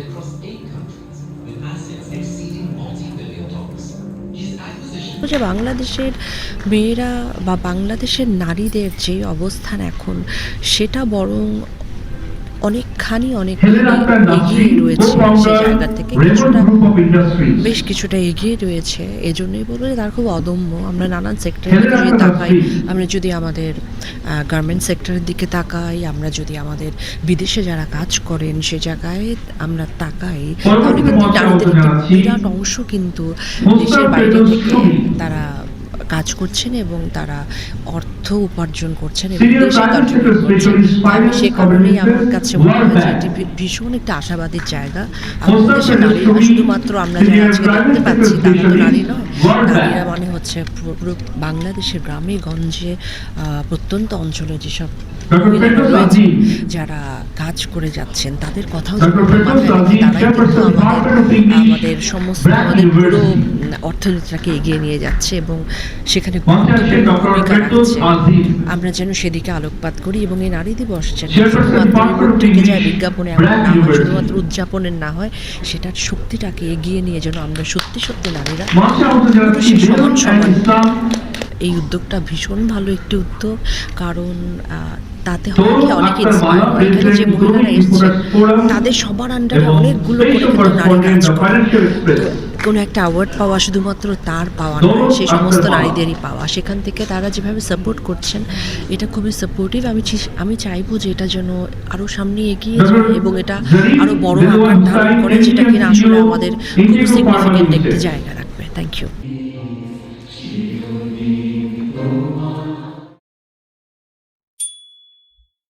across 8 countries with assets exceeding multi-billion dollars. His acquisition যে বাংলাদেশের মেয়েরা বা বাংলাদেশের নারীদের যে অবস্থান এখন, সেটা বরং অনেকখানি এগিয়ে রয়েছে সে জায়গা থেকে কিছুটা, বেশ কিছুটা এগিয়ে রয়েছে। এজন্যই বলবো যে তারা খুব অদম্য। আমরা নানান সেক্টরের দিকে যদি তাকাই, আমরা যদি আমাদের গার্মেন্ট সেক্টরের দিকে তাকাই, আমরা যদি আমাদের বিদেশে যারা কাজ করেন সে জায়গায় আমরা তাকাই, তাহলে কিন্তু নারীদের একটি বিরাট অংশ কিন্তু দেশের বাইরে থেকে তারা কাজ করছেন এবং তারা অর্থ উপার্জন করছেন এবং দেশে কন্ট্রিবিউট করছেন। আমি সে কারণেই আমার কাছে মনে হয় যে এটি ভীষণ একটা আশাবাদীর জায়গা। আমাদের দেশের নারীরা শুধুমাত্র আমরা যারা আজকে দেখতে পাচ্ছি তারা তো নারী নয়, নারীরা মানে হচ্ছে পুরো বাংলাদেশের গ্রামে গঞ্জে প্রত্যন্ত অঞ্চলে যেসব মহিলারা রয়েছেন যারা কাজ করে যাচ্ছেন, তাদের কথাও মাথায় রেখে তারাই কিন্তু আমাদের সমস্ত আমাদের পুরো অর্থনীতিটাকে এগিয়ে নিয়ে যাচ্ছে এবং সেখানে গুরুত্বপূর্ণ ভূমিকা রাখছে। আমরা যেন সেদিকে আলোকপাত করি এবং এই নারী দিবস যেন শুধুমাত্র মুখ থেকে যায় বিজ্ঞাপনে এমন না হয়, শুধুমাত্র উদযাপনের না হয়, সেটার শক্তিটাকে এগিয়ে নিয়ে যেন আমরা সত্যি সত্যি নারীরা পুরুষের সমান সমান। এই উদ্যোগটা ভীষণ ভালো একটি উদ্যোগ, কারণ তাতে হয় কি অনেকে ইন্সপায়ার হয়। এখানে যে মহিলারা এসছেন তাদের সবার আন্ডারে অনেকগুলো করে কিন্তু নারী কাজ করে। তো কোনো একটা অ্যাওয়ার্ড পাওয়া শুধুমাত্র তার পাওয়া নয়, সেই সমস্ত নারীদেরই পাওয়া। সেখান থেকে তারা যেভাবে সাপোর্ট করছেন এটা খুবই সাপোর্টিভ। আমি চাইবো যে এটা যেন আরও সামনে এগিয়ে যায় এবং এটা আরও বড় আকার ধারণ করে, যেটা কিনা আসলে আমাদের খুব সিগনিফিকেন্ট একটি জায়গা রাখবে। Thank you.